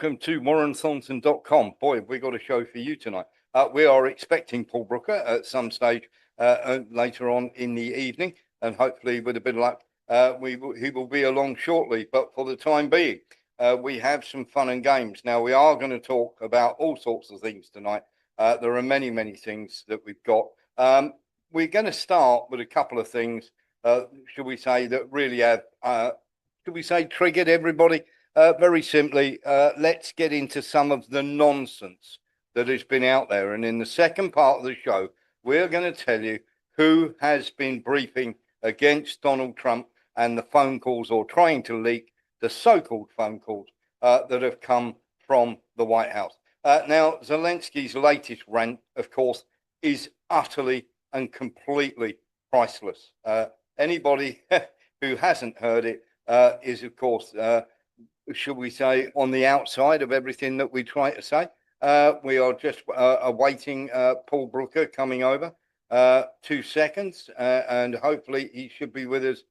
welcome to WarrenThornton.com. Boy, have we got a show for you tonight. We are expecting Paul Brooker at some stage later on in the evening, and hopefully with a bit of luck, he will be along shortly. But for the time being, we have some fun and games. Now, we are going to talk about all sorts of things tonight. There are many, many things that we've got. We're going to start with a couple of things, should we say, that really have, triggered everybody. Very simply, let's get into some of the nonsense that has been out there. And in the second part of the show, we're going to tell you who has been briefing against Donald Trump and the phone calls, or trying to leak the so-called phone calls that have come from the White House. Now, Zelensky's latest rant, of course, is utterly and completely priceless. Anybody who hasn't heard it is, of course, should we say, on the outside of everything that we try to say. We are just awaiting Paul Brooker coming over. 2 seconds, and hopefully he should be with us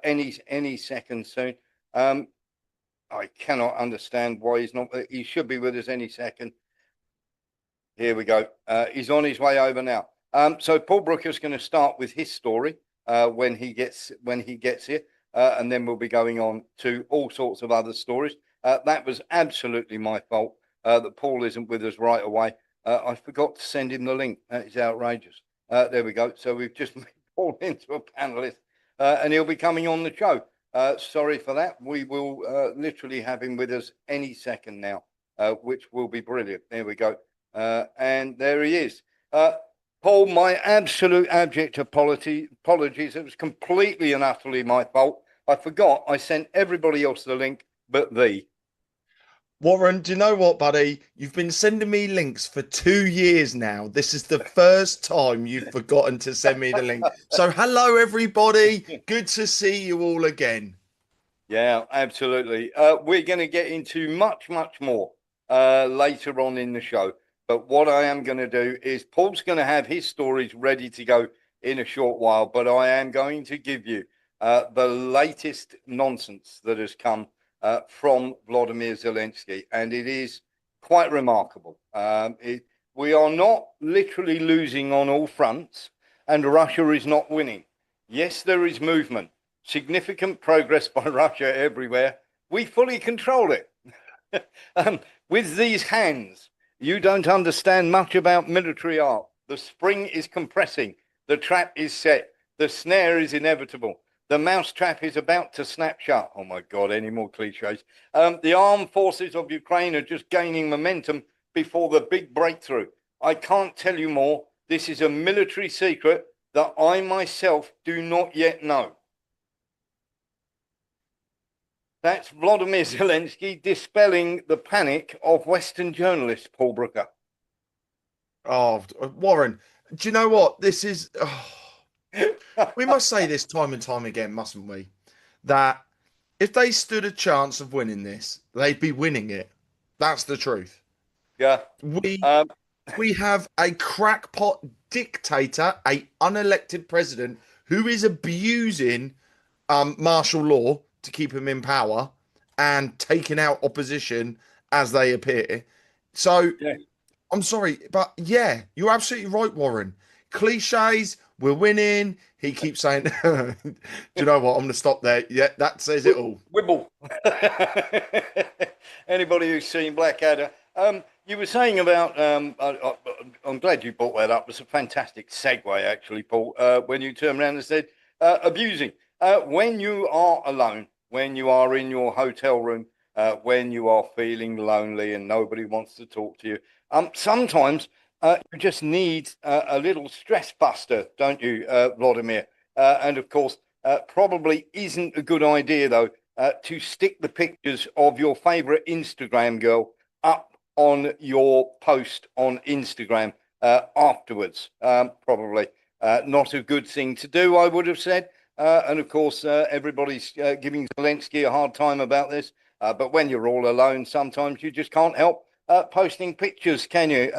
any second soon. I cannot understand why he's not. He should be with us any second. Here we go. He's on his way over now. So Paul Brooker is going to start with his story when he gets here. And then we'll be going on to all sorts of other stories. That was absolutely my fault that Paul isn't with us right away. I forgot to send him the link. That is outrageous. There we go. So we've just made Paul into a panelist, and he'll be coming on the show. Sorry for that. We will literally have him with us any second now, which will be brilliant. There we go. And there he is. Paul, my absolute abject apologies. It was completely and utterly my fault. I forgot. I sent everybody else the link but thee. Warren, do you know what, buddy? You've been sending me links for 2 years now. This is the first time you've forgotten to send me the link. So hello, everybody. Good to see you all again. Yeah, absolutely. We're going to get into much, much more later on in the show. But what I am going to do is Paul's going to have his stories ready to go in a short while. But I am going to give you the latest nonsense that has come from Vladimir Zelensky. And it is quite remarkable. We are not literally losing on all fronts, and Russia is not winning. Yes, there is movement. Significant progress by Russia everywhere. We fully control it. With these hands, you don't understand much about military art. The spring is compressing. The trap is set. The snare is inevitable. The mousetrap is about to snap shut. Oh, my God, any more cliches? The armed forces of Ukraine are just gaining momentum before the big breakthrough. I can't tell you more. This is a military secret that I myself do not yet know. That's Vladimir Zelensky dispelling the panic of Western journalists, Paul Brooker. Oh, Warren, do you know what? This is... we must say this time and time again, mustn't we? That if they stood a chance of winning this, they'd be winning it. That's the truth. Yeah. We have a crackpot dictator, a unelected president who is abusing martial law to keep him in power and taking out opposition as they appear. So, yeah. I'm sorry, but yeah, you're absolutely right, Warren. Cliches, we're winning. He keeps saying, do you know what? I'm going to stop there. Yeah, that says it all. Wibble. Anybody who's seen Blackadder. You were saying about, I'm glad you brought that up. It's a fantastic segue, actually, Paul, when you turned around and said, abusing. When you are alone, when you are in your hotel room, when you are feeling lonely and nobody wants to talk to you, sometimes you just need a little stress buster, don't you, Vladimir? And of course, probably isn't a good idea, though, to stick the pictures of your favorite Instagram girl up on your post on Instagram afterwards. Probably not a good thing to do, I would have said. And of course, everybody's giving Zelensky a hard time about this. But when you're all alone, sometimes you just can't help posting pictures, can you?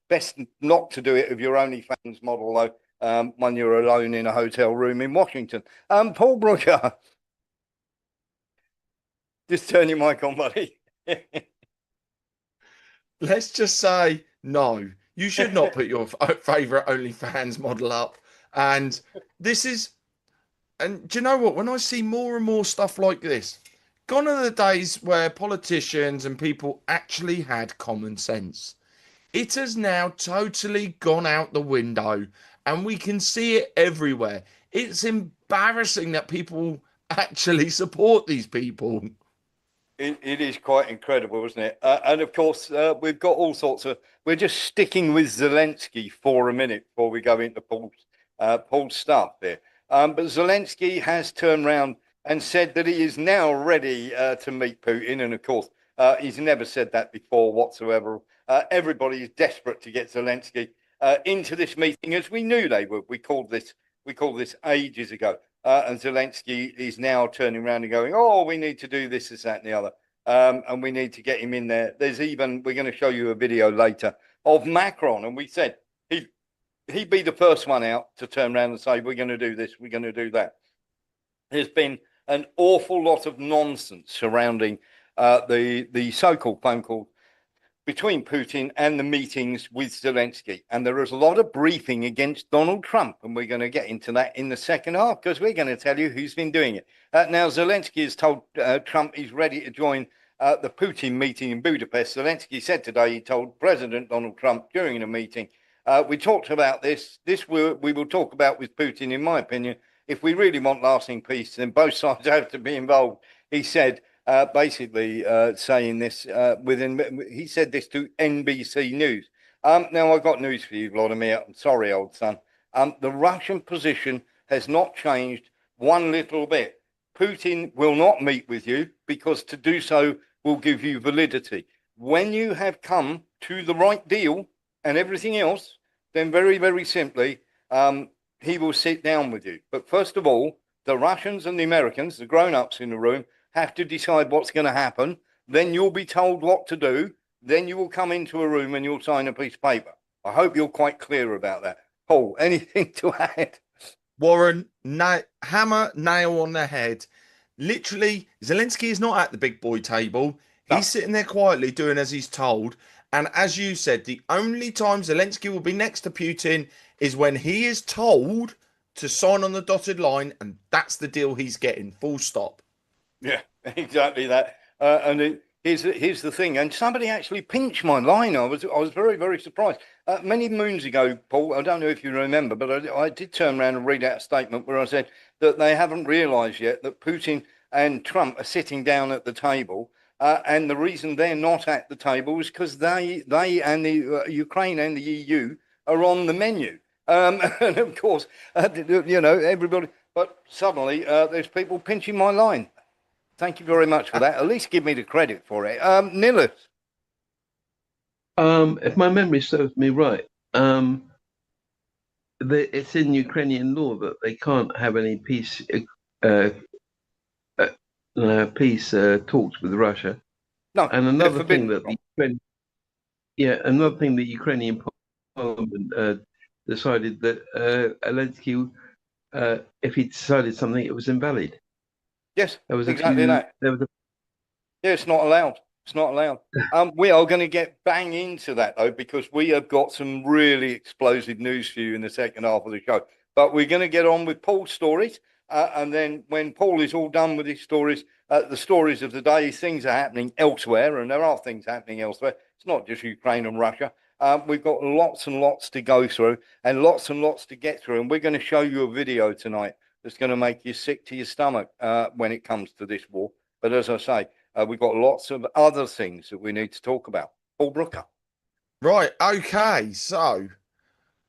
Best not to do it of your OnlyFans model, though, when you're alone in a hotel room in Washington. Paul Brooker, just turn your mic on, buddy. let's just say no. You should not put your favorite OnlyFans model up. And this is, and do you know what? When I see more and more stuff like this, gone are the days where politicians and people actually had common sense. It has now totally gone out the window, and we can see it everywhere. It's embarrassing that people actually support these people. It is quite incredible, isn't it? And of course, we've got all sorts of. We're just sticking with Zelensky for a minute before we go into Paul's stuff here. But Zelensky has turned around and said that he is now ready to meet Putin. And of course, he's never said that before whatsoever. Everybody is desperate to get Zelensky into this meeting, as we knew they would. We called this ages ago. And Zelensky is now turning around and going, "Oh, we need to do this, that, and the other, and we need to get him in there." We're going to show you a video later of Macron, and we said he'd be the first one out to turn around and say, "We're going to do this, we're going to do that." There's been an awful lot of nonsense surrounding the so-called phone call between Putin and the meetings with Zelensky. And there is a lot of briefing against Donald Trump. And we're going to get into that in the second half because we're going to tell you who's been doing it. Now, Zelensky has told Trump he's ready to join the Putin meeting in Budapest. Zelensky said today he told President Donald Trump during a meeting, we talked about this. We will talk about with Putin, in my opinion. If we really want lasting peace, then both sides have to be involved. He said, basically saying this he said this to NBC News. Now, I've got news for you, Vladimir. I'm sorry, old son. The Russian position has not changed one little bit. Putin will not meet with you because to do so will give you validity. When you have come to the right deal and everything else, then very, very simply, he will sit down with you. But first of all, the Russians and the Americans, the grown-ups in the room, have to decide what's going to happen. Then you'll be told what to do. Then you will come into a room and you'll sign a piece of paper. I hope you're quite clear about that. Paul, anything to add? Warren, hammer, nail on the head. Literally, Zelensky is not at the big boy table. He's No. sitting there quietly doing as he's told. And as you said, the only time Zelensky will be next to Putin is when he is told to sign on the dotted line, and that's the deal he's getting. Full stop. Yeah, exactly that. Here's the thing. And somebody actually pinched my line. I was very, very surprised. Many moons ago, Paul, I don't know if you remember, but I did turn around and read out a statement where I said that they haven't realised yet that Putin and Trump are sitting down at the table. And the reason they're not at the table is because they and the Ukraine and the EU are on the menu. And of course, everybody. But suddenly, there's people pinching my line. Thank you very much for that. At least give me the credit for it. Nilus. If my memory serves me right, it's in Ukrainian law that they can't have any uh, peace talks with Russia. No, And another thing that another thing the Ukrainian parliament decided that Zelensky, if he decided something, it was invalid. yes, There was exactly that. There was Yeah, it's not allowed. It's not allowed. We are going to get bang into that though, because we have got some really explosive news for you in the second half of the show. But we're going to get on with Paul's stories, and then when Paul is all done with his stories, the stories of the day, things are happening elsewhere, and there are things happening elsewhere. It's not just Ukraine and Russia. We've got lots and lots to go through, and lots to get through, and we're going to show you a video tonight that's going to make you sick to your stomach when it comes to this war. But as I say, we've got lots of other things that we need to talk about. Paul Brooker. Right. Okay. So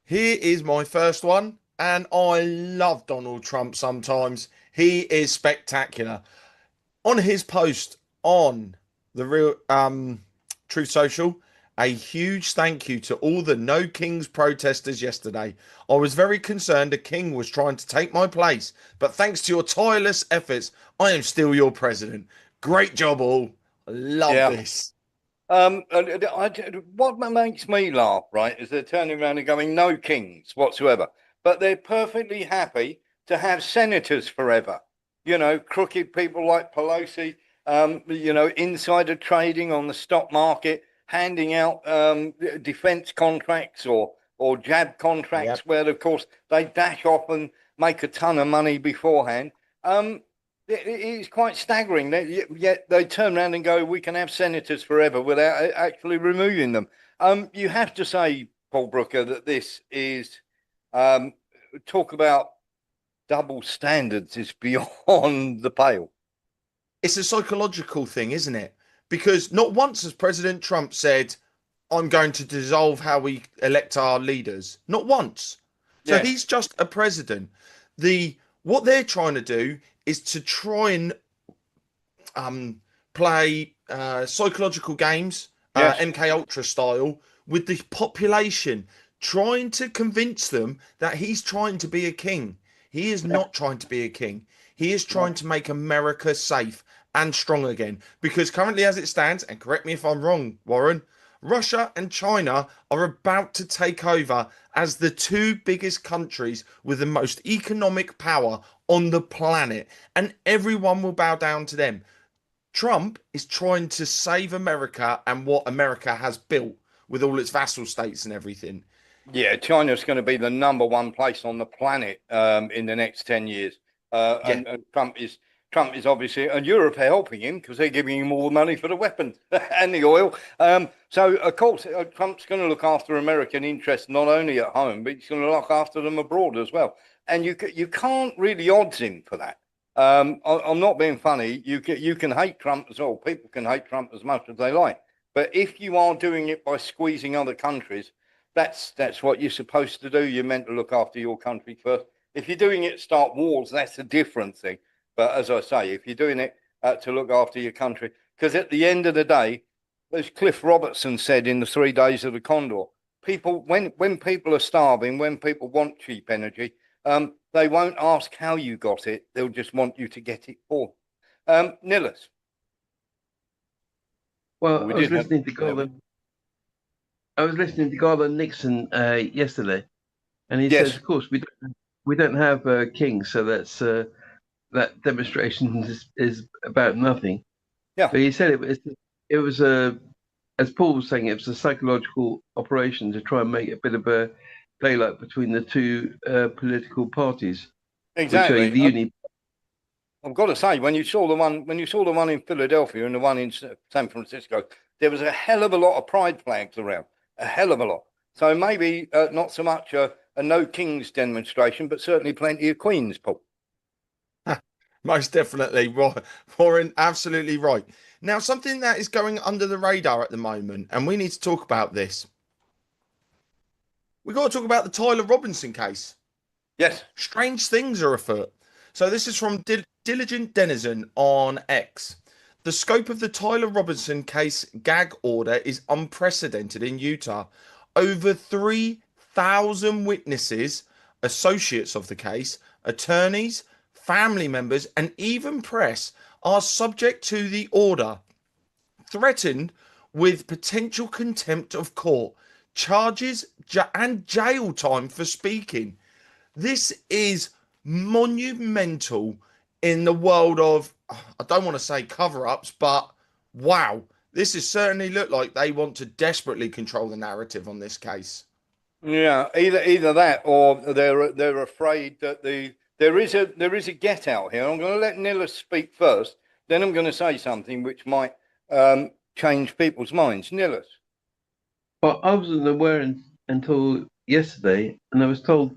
here is my first one. And I love Donald Trump sometimes. He is spectacular. On his post on the real Truth Social, a huge thank you to all the No Kings protesters yesterday. I was very concerned a king was trying to take my place, but thanks to your tireless efforts, I am still your president. Great job, all. I love this. What makes me laugh, right, is they're turning around and going, no kings whatsoever. But they're perfectly happy to have senators forever. Crooked people like Pelosi, insider trading on the stock market, handing out defense contracts or jab contracts, Yep. where of course they dash off and make a ton of money beforehand. It's quite staggering. Yet they turn around and go, "We can have senators forever," without actually removing them. You have to say, Paul Brooker, that this is talk about double standards is beyond the pale. It's a psychological thing, isn't it? Because not once has President Trump said, I'm going to dissolve how we elect our leaders. Not once. So Yeah, he's just a president. What they're trying to do is to try and play psychological games, yes, MK Ultra style, with the population, trying to convince them that he's trying to be a king. He is yeah, not trying to be a king. He is no, trying to make America safe and strong again. Because currently, as it stands, and correct me if I'm wrong, Warren, Russia and China are about to take over as the two biggest countries with the most economic power on the planet, and everyone will bow down to them. Trump is trying to save America and what America has built with all its vassal states and everything. yeah. China's going to be the number one place on the planet in the next 10 years, Yeah, and Trump is obviously, and Europe are helping him because they're giving him all the money for the weapons and the oil. So of course Trump's going to look after American interests not only at home, but he's going to look after them abroad as well. And you can't really odds him for that. I'm not being funny. You can hate Trump as well. People can hate Trump as much as they like. But if you are doing it by squeezing other countries, that's what you're supposed to do. You're meant to look after your country first. If you're doing it to start wars, that's a different thing. But as I say, if you're doing it to look after your country, because at the end of the day, as Cliff Robertson said in the 3 Days of the Condor, people when people are starving, when people want cheap energy, they won't ask how you got it. They'll just want you to get it for. Nillis. Well, We did have. I was listening to Garland Nixon yesterday, and he says, Yes. of course, we don't have kings, so that demonstration is about nothing. Yeah. But he said it was a, as Paul was saying, it was a psychological operation to try and make a bit of a daylight between the two political parties, which are Exactly. the uni. I've got to say, when you saw the one in Philadelphia and the one in San Francisco, there was a hell of a lot of pride flags around, a hell of a lot. So maybe not so much a no kings demonstration, but certainly plenty of queens, Paul. most definitely. Warren, absolutely right. Now, something that is going under the radar at the moment, and we need to talk about this. We've got to talk about the Tyler Robinson case. Yes. Strange things are afoot. So this is from Diligent Denizen on X. The scope of the Tyler Robinson case gag order is unprecedented in Utah. Over 3,000 witnesses, associates of the case, attorneys, family members, and even press are subject to the order, threatened with potential contempt of court, charges, and jail time for speaking. This is monumental in the world of, I don't want to say cover-ups, but wow, this has certainly looked like they want to desperately control the narrative on this case. Yeah, either that or they're afraid that there is a get out here. I'm going to let Nillis speak first, then I'm going to say something which might change people's minds. Nillis. Well, I wasn't aware until yesterday, and I was told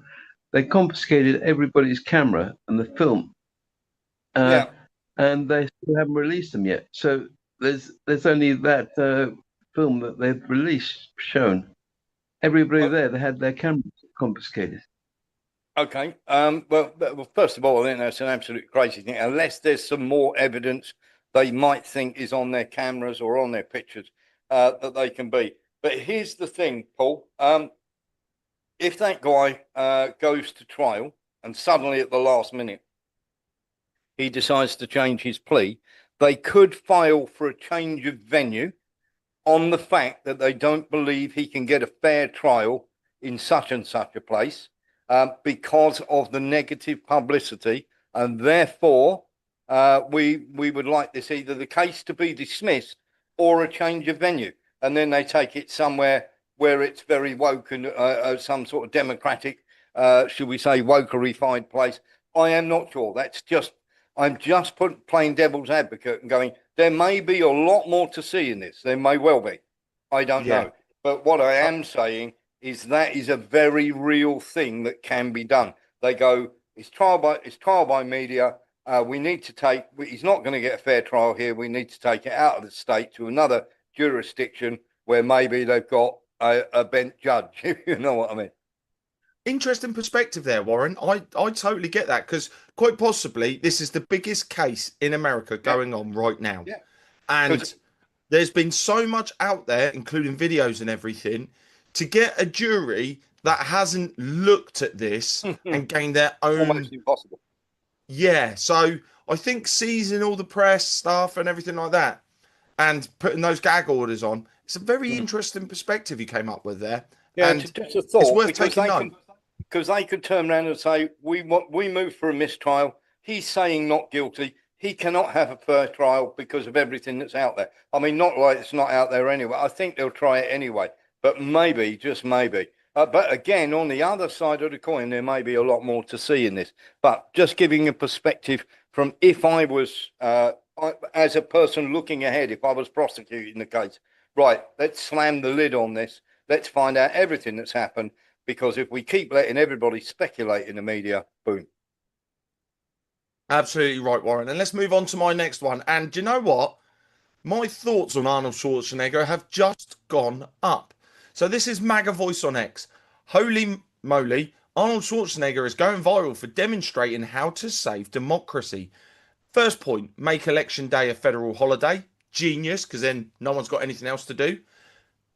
they confiscated everybody's camera and the film, uh, Yeah. and they still haven't released them yet. So there's only that film that they've released shown. Everybody there, they had their cameras confiscated. Okay. Well, first of all, I think that's an absolute crazy thing. Unless there's some more evidence they might think is on their cameras or on their pictures that they can be. But here's the thing, Paul. If that guy goes to trial and suddenly at the last minute he decides to change his plea, they could file for a change of venue on the fact that they don't believe he can get a fair trial in such and such a place because of the negative publicity, and therefore we would like this either the case to be dismissed or a change of venue. and then they take it somewhere where it's very woke and some sort of democratic, should we say, wokerified place. I am not sure. I'm just playing devil's advocate and going, there may be a lot more to see in this. There may well be. I don't Yeah. know. But what I am saying is that is a very real thing that can be done. They go, it's trial by media. We need to take, he's not going to get a fair trial here. We need to take it out of the state to another jurisdiction where maybe they've got a bent judge, if you know what I mean. Interesting perspective there, Warren. I totally get that, because quite possibly this is the biggest case in America going on right now. Yeah. And there's been so much out there, including videos and everything, to get a jury that hasn't looked at this and gained their own. Almost impossible. Yeah. So I think seizing all the press stuff and everything like that and putting those gag orders on, it's a very interesting perspective you came up with there. Yeah, and just a thought. it's worth taking note. Because they could turn around and say, we move for a mistrial. He's saying not guilty. He cannot have a fair trial because of everything that's out there. I mean, not like it's not out there anyway. I think they'll try it anyway, but maybe, just maybe. But again, on the other side of the coin, there may be a lot more to see in this. But just giving a perspective from if I was, as a person looking ahead, if I was prosecuting the case, right, let's slam the lid on this. Let's find out everything that's happened, because if we keep letting everybody speculate in the media, boom. Absolutely right, Warren. And let's move on to my next one. And do you know what? My thoughts on Arnold Schwarzenegger have just gone up. So this is MAGA Voice on X. Holy moly, Arnold Schwarzenegger is going viral for demonstrating how to save democracy. First point, make election day a federal holiday. Genius, because then no one's got anything else to do.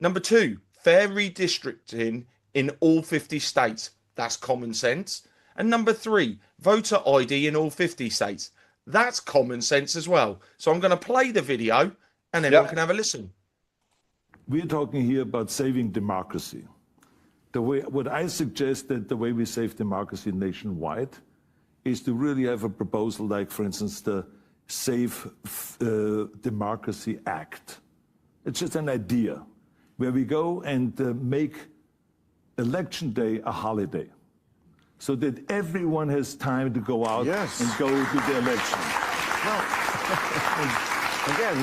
Number 2, fair redistricting in all 50 states. That's common sense. And number 3, voter ID in all 50 states. That's common sense as well. So I'm going to play the video and everyone can have a listen. We're talking here about saving democracy. What I suggest that the way we save democracy nationwide is to really have a proposal like, for instance, the Save Democracy Act. It's just an idea where we go and make election day a holiday, so that everyone has time to go out and go to the election. Well, again,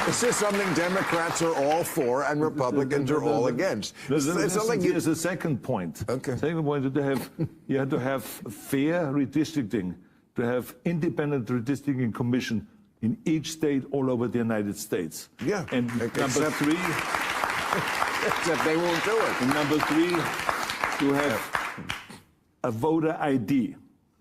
this is something Democrats are all for and Republicans are all against. Here's a second point. Okay. Second point, you have to have fair redistricting, to have independent redistricting commission in each state all over the United States. Yeah. And number 3, except they won't do it. and number 3, to have a voter ID,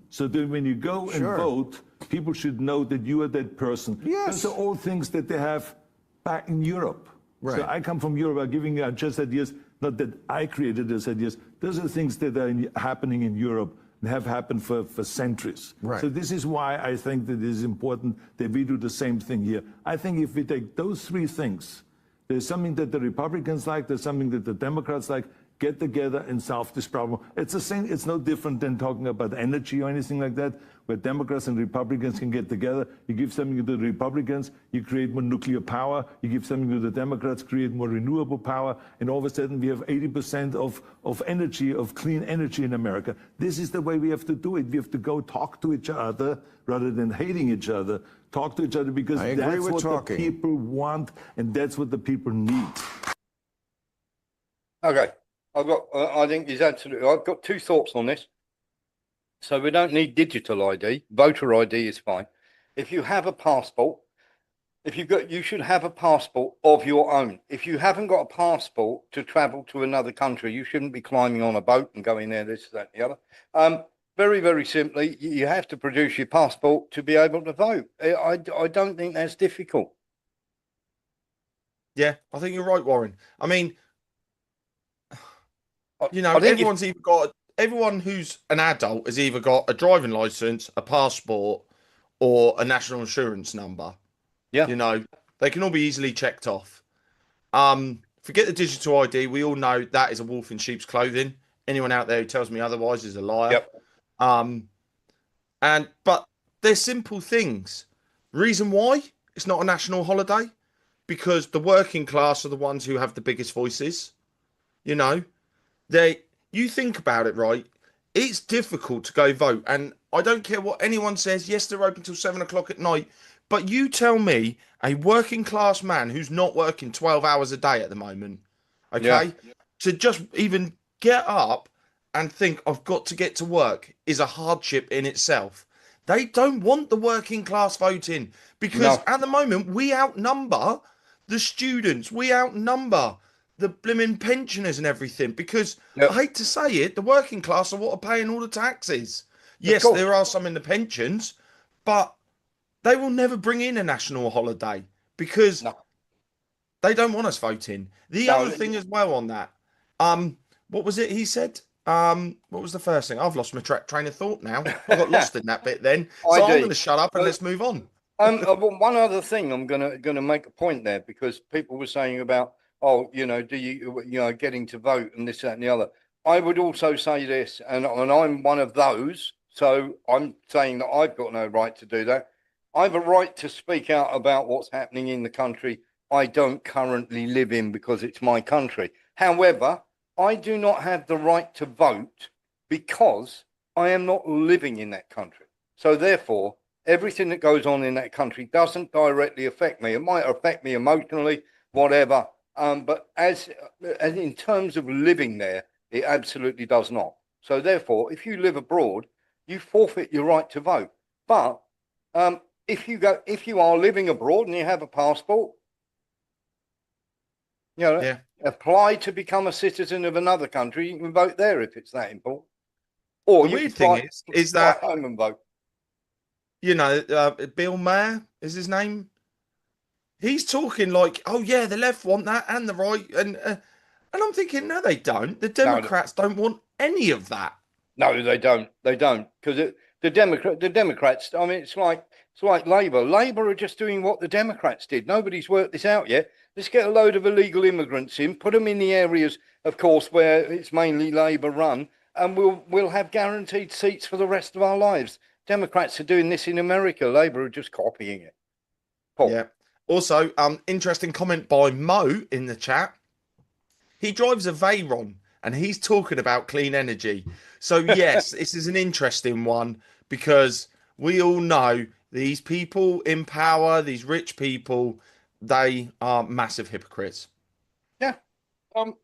so that when you go and vote, people should know that you are that person. Yes. Those are all things that they have back in Europe. Right. So I come from Europe. I'm giving you just ideas, not that I created those ideas. Those are things that are happening in Europe and have happened for centuries. Right. So this is why I think that it is important that we do the same thing here. I think if we take those 3 things, there's something that the Republicans like, there's something that the Democrats like, get together and solve this problem. It's the same. It's no different than talking about energy or anything like that, where Democrats and Republicans can get together. You give something to the Republicans, you create more nuclear power. You give something to the Democrats, create more renewable power. And all of a sudden, we have 80% of energy, of clean energy in America. This is the way we have to do it. We have to go talk to each other rather than hating each other. Talk to each other, because that's what the people want and that's what the people need. Okay. I think he's absolutely. I've got 2 thoughts on this. So we don't need digital ID. Voter ID is fine. If you have a passport, you should have a passport of your own. If you haven't got a passport to travel to another country, you shouldn't be climbing on a boat and going there, this, that, and the other. Very, very simply, you have to produce your passport to be able to vote. I don't think that's difficult. Yeah, I think you're right, Warren. I mean, you know, everyone who's an adult has either got a driving license, a passport, or a national insurance number. Yeah. You know, they can all be easily checked off. Forget the digital ID. We all know that is a wolf in sheep's clothing. Anyone out there who tells me otherwise is a liar. Yep. But they're simple things. Reason why it's not a national holiday? because the working class are the ones who have the biggest voices. You know, you think about it, right? It's difficult to go vote. And I don't care what anyone says. Yes, they're open till 7 o'clock at night. But you tell me a working class man who's not working 12 hours a day at the moment, okay, to just even get up and think, I've got to get to work is a hardship in itself. They don't want the working class voting because at the moment we outnumber the students, we outnumber the blimmin' pensioners and everything because I hate to say it, the working class are what are paying all the taxes. Yes, there are some in the pensions, but they will never bring in a national holiday because they don't want us voting. The other thing as well on that, what was it he said? What was the first thing? I've lost my train of thought now. I got lost in that bit then. So I'm going to shut up and let's move on. One other thing, I'm gonna make a point there because people were saying about, do you getting to vote and this, that, and the other. I would also say this, and I'm one of those, so I'm saying that I've got no right to do that. I have a right to speak out about what's happening in the country I don't currently live in because it's my country. However, I do not have the right to vote because I am not living in that country. So therefore, everything that goes on in that country doesn't directly affect me. It might affect me emotionally, whatever. But as in terms of living there, it absolutely does not. So therefore, if you live abroad, you forfeit your right to vote. But if you are living abroad and you have a passport, apply to become a citizen of another country. You can vote there if it's that important. Or the weird thing is that home and vote. Bill Maher is his name. He's talking like, oh yeah, the left want that and the right, and I'm thinking, no, they don't. The Democrats don't want any of that. No, they don't. They don't because the Democrats. I mean, it's like Labour. Labour are just doing what the Democrats did. Nobody's worked this out yet. Let's get a load of illegal immigrants in, put them in the areas, of course, where it's mainly Labour run, and we'll have guaranteed seats for the rest of our lives. Democrats are doing this in America. Labour are just copying it. Paul. Yeah. Also, interesting comment by Mo in the chat. He drives a Veyron and he's talking about clean energy. So yes, this is an interesting one because we all know these people in power, these rich people, they are massive hypocrites. Yeah. And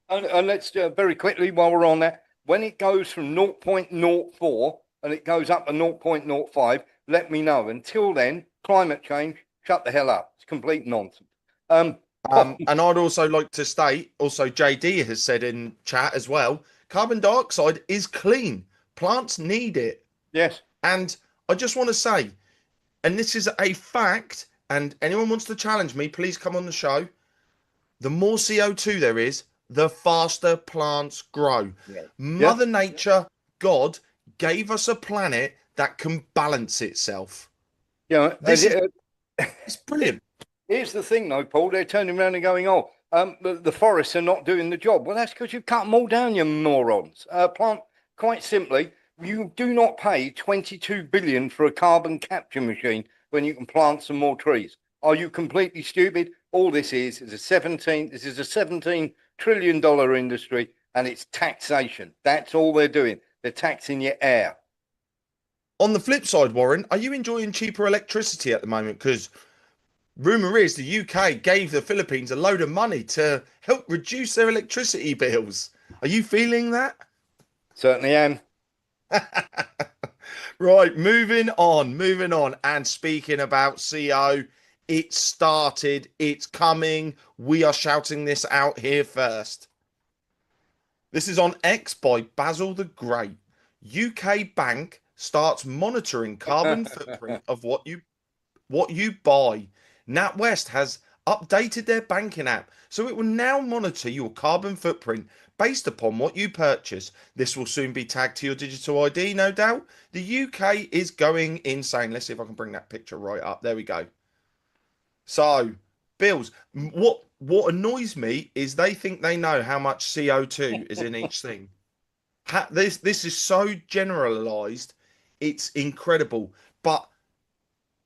let's very quickly while we're on that, when it goes from 0.04 and it goes up to 0.05, let me know. Until then, climate change, shut the hell up. It's complete nonsense. And I'd also like to state, also JD has said in chat as well, carbon dioxide is clean. Plants need it. Yes. And I just want to say, and this is a fact, and anyone wants to challenge me, please come on the show. The more CO2 there is, the faster plants grow. Yeah. Mother Nature, God, gave us a planet that can balance itself. Yeah, it's brilliant. Here's the thing, though, Paul. They're turning around and going, the forests are not doing the job. Well, that's because you cut them all down, you morons. Quite simply, you do not pay 22 billion for a carbon capture machine when you can plant some more trees. Are you completely stupid? All this is a $17 trillion industry, and it's taxation. That's all they're doing. They're taxing your air. On the flip side, Warren, are you enjoying cheaper electricity at the moment? Because rumour is the UK gave the Philippines a load of money to help reduce their electricity bills. Are you feeling that? Certainly am. Right, moving on. And speaking about CO, it started, it's coming. We are shouting this out here first. This is on X by Basil the Great. UK bank starts monitoring carbon footprint of what you buy. NatWest has updated their banking app, so it will now monitor your carbon footprint based upon what you purchase. This will soon be tagged to your digital ID, no doubt. The UK is going insane. Let's see if I can bring that picture right up. There we go. So, bills. What annoys me is they think they know how much CO2 is in each thing. This is so generalized. It's incredible. But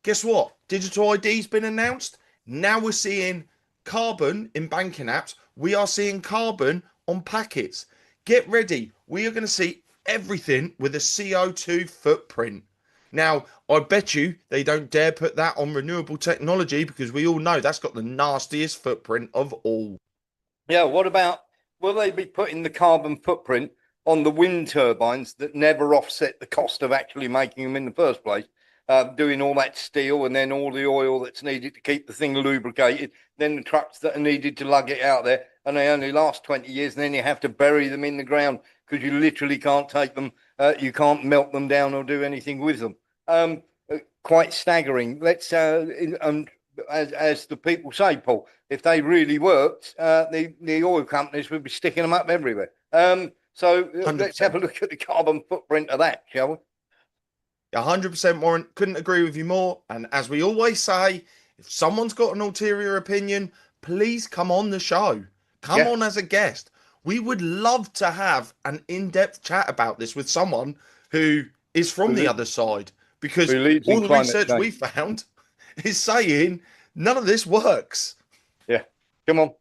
guess what? Digital ID's been announced. Now we're seeing carbon in banking apps. We are seeing carbon on packets. Get ready. We are going to see everything with a CO2 footprint. Now, I bet you they don't dare put that on renewable technology because we all know that's got the nastiest footprint of all. Yeah, what about, will they be putting the carbon footprint on the wind turbines that never offset the cost of actually making them in the first place? Doing all that steel and then all the oil that's needed to keep the thing lubricated, then the trucks that are needed to lug it out there, and they only last 20 years, and then you have to bury them in the ground because you literally can't take them, you can't melt them down or do anything with them. Quite staggering. As the people say, Paul, if they really worked, the oil companies would be sticking them up everywhere. So 100%. let's have a look at the carbon footprint of that, shall we? 100% Warren, couldn't agree with you more. And as we always say, if someone's got an ulterior opinion, please come on the show. Come on as a guest. We would love to have an in-depth chat about this with someone who is from the other side, because all the research we found is saying none of this works. Yeah, come on.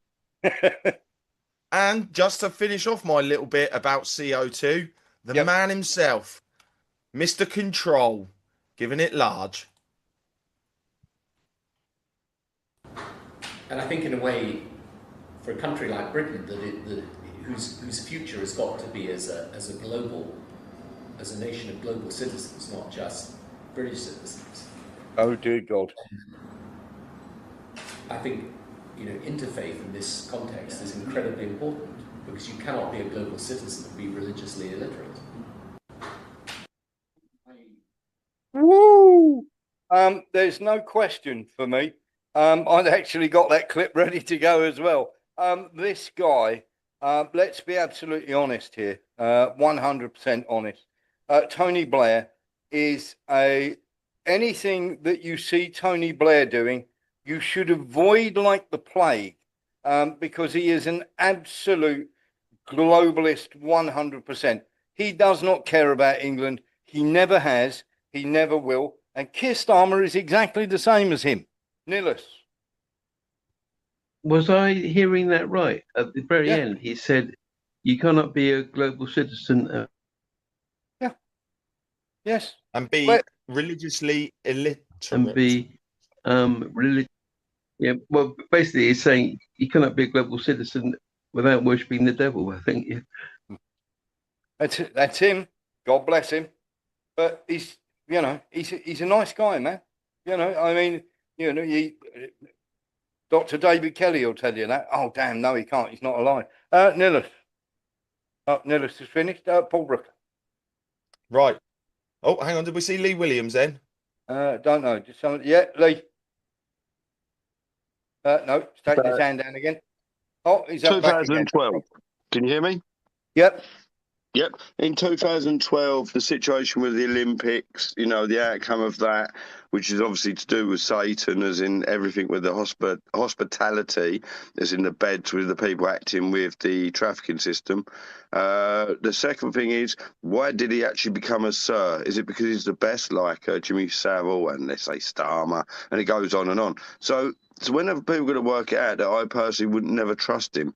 And just to finish off my little bit about CO2, the man himself, Mr. Control, giving it large. And I think, in a way, for a country like Britain, whose future has got to be as a nation of global citizens, not just British citizens. Oh dear God! I think, interfaith in this context is incredibly important, because you cannot be a global citizen and be religiously illiterate. Woo! There's no question for me. I'd actually got that clip ready to go as well. This guy, let's be absolutely honest here, 100% honest. Tony Blair is anything that you see Tony Blair doing, you should avoid like the plague, because he is an absolute globalist 100%. He does not care about England. He never has. He never will. And Keir Starmer is exactly the same as him. Nilus. Was I hearing that right? At the very end, he said, you cannot be a global citizen. Yeah. Yes. And be religiously illiterate. And be yeah, well, basically he's saying you cannot be a global citizen without worshipping the devil, I think. Yeah. That's him. God bless him. But he's a nice guy, man. I mean, Dr. David Kelly will tell you that. Oh, damn, no, he can't. He's not alive. Nilus. Nilus is finished. Paul Brooker. Right. Oh, hang on. Did we see Lee Williams then? Don't know. Just someone. Yeah, Lee. No, he's taking his hand down again. Oh, he's up 2012. Back again. Can you hear me? Yep. Yep. In 2012, the situation with the Olympics, the outcome of that, which is obviously to do with Satan, as in everything with the hospitality, as in the beds with the people acting with the trafficking system. The second thing is, why did he actually become a sir? Is it because he's the best, like Jimmy Savile and let's say Starmer, and it goes on and on. So whenever people are going to work it out, that I personally would never trust him.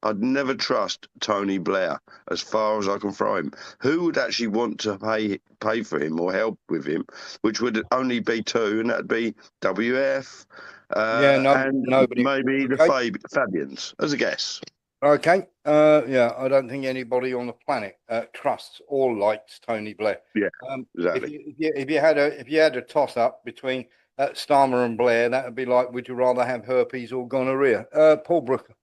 I'd never trust Tony Blair as far as I can throw him. Who would actually want to pay for him or help with him? Which would only be two, and that'd be WF and nobody. Maybe the Fabians, as a guess. Okay. I don't think anybody on the planet trusts or likes Tony Blair. Yeah. Exactly. If you had a toss up between Starmer and Blair, that would be like, would you rather have herpes or gonorrhea? Paul Brooker.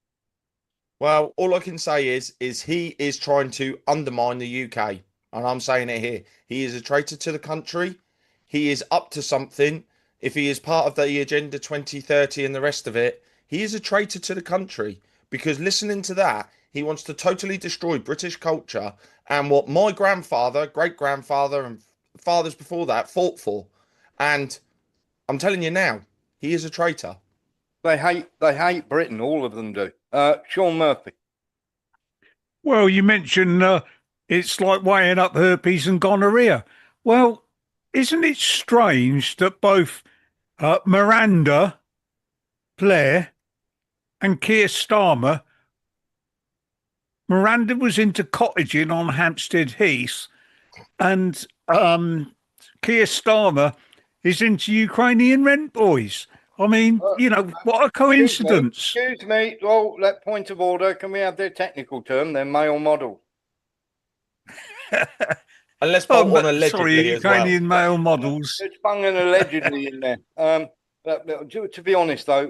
Well, all I can say is he is trying to undermine the UK. And I'm saying it here. He is a traitor to the country. He is up to something. If he is part of the Agenda 2030 and the rest of it, he is a traitor to the country. Because listening to that, he wants to totally destroy British culture and what my grandfather, great-grandfather, and fathers before that fought for. And I'm telling you now, he is a traitor. They hate Britain. All of them do. Sean Murphy. Well, you mentioned it's like weighing up herpes and gonorrhea. Well, isn't it strange that both Miranda Blair and Keir Starmer. Miranda was into cottaging on Hampstead Heath, and Keir Starmer is into Ukrainian rent boys. I mean, you know, what a coincidence. Excuse me. Well, that point of order. Can we have their technical term? They're male model. And let's bolt on allegedly sorry, as well. Ukrainian male models. It's bung an allegedly in there. To be honest, though,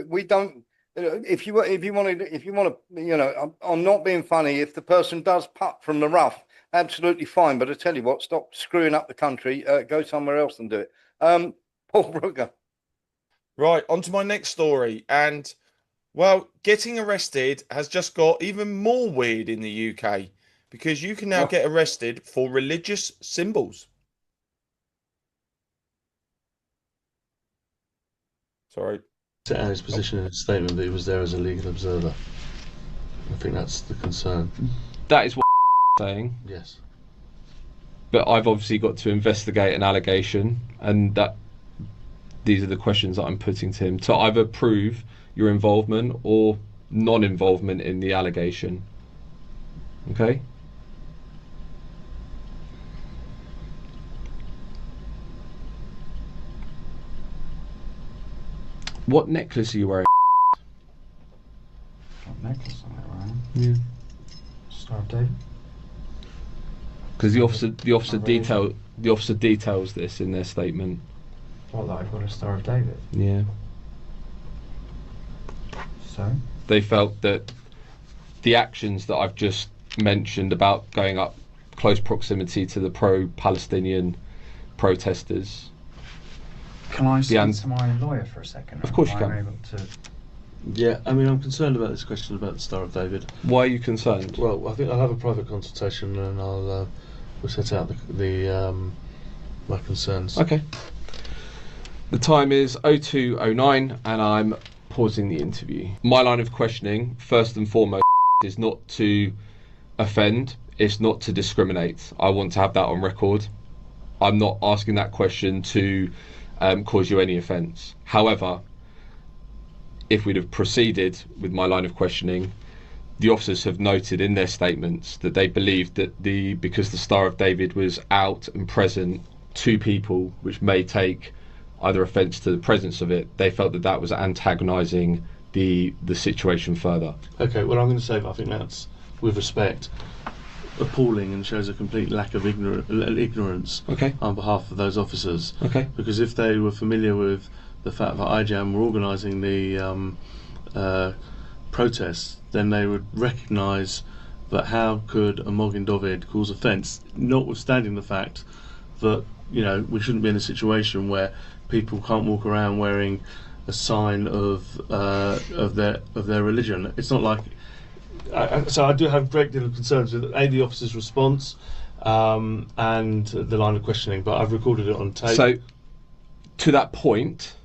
we don't. If you want to, you know, I'm not being funny. If the person does putt from the rough, absolutely fine. But I tell you what, stop screwing up the country. Go somewhere else and do it. Paul Brooker. Right, on to my next story. And, well, getting arrested has just got even more weird in the UK because you can now get arrested for religious symbols. Sorry. Set out his position in his statement that he was there as a legal observer. I think that's the concern. That is what saying. Yes. But I've obviously got to investigate an allegation, and that these are the questions that I'm putting to him to either prove your involvement or non-involvement in the allegation. Okay? What necklace are you wearing? What necklace am I wearing? Yeah. Star of David. Because the officer details this in their statement. What, that I've got a Star of David? Yeah. So? They felt that the actions that I've just mentioned about going up close proximity to the pro-Palestinian protesters. Can I speak to my lawyer for a second? Of course you can. Able to... Yeah, I mean, I'm concerned about this question about the Star of David. Why are you concerned? Well, I think I'll have a private consultation and we'll set out my concerns. Okay. The time is 02:09 and I'm pausing the interview. My line of questioning, first and foremost, is not to offend, it's not to discriminate. I want to have that on record. I'm not asking that question to cause you any offence. However, if we'd have proceeded with my line of questioning, the officers have noted in their statements that they believed that because the Star of David was out and present to people which may take either offence to the presence of it, they felt that that was antagonising the situation further. Okay, well, I'm going to say that I think that's, with respect, appalling and shows a complete lack of ignorance on behalf of those officers. Okay. Because if they were familiar with the fact that IJAM were organising the protests, then they would recognise that how could a Moghim Dovid cause offence, notwithstanding the fact that, you know, we shouldn't be in a situation where people can't walk around wearing a sign of their religion. It's not like. So I do have a great deal of concerns with the officer's response and the line of questioning, but I've recorded it on tape. So, to that point,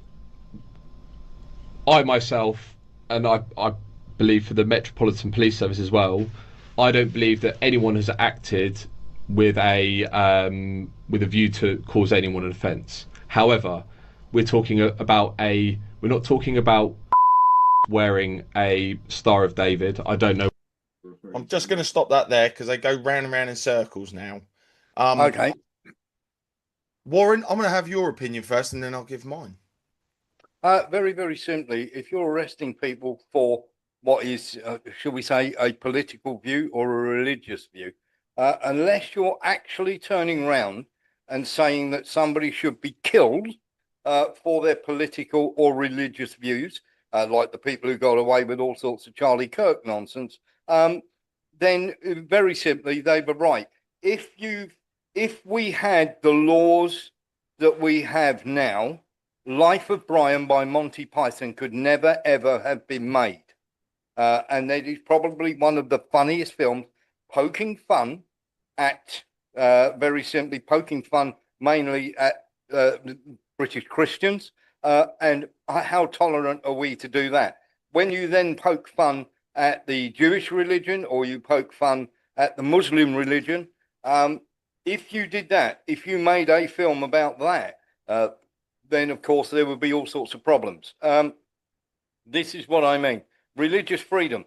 I myself, and I believe for the Metropolitan Police Service as well, I don't believe that anyone has acted with a view to cause anyone an offence. However, we're not talking about wearing a Star of David. I don't know. I'm just going to stop that there because they go round and round in circles now. Okay. Warren, I'm going to have your opinion first and then I'll give mine. Very, very simply, if you're arresting people for what is, shall we say, a political view or a religious view, unless you're actually turning around and saying that somebody should be killed for their political or religious views, like the people who got away with all sorts of Charlie Kirk nonsense, then very simply, they were right. If we had the laws that we have now, Life of Brian by Monty Python could never, ever have been made. And it is probably one of the funniest films, poking fun at, very simply, poking fun mainly at British Christians. And how tolerant are we to do that? When you then poke fun at the Jewish religion or you poke fun at the Muslim religion, if you did that, if you made a film about that, then of course there would be all sorts of problems. This is what I mean. religious freedom.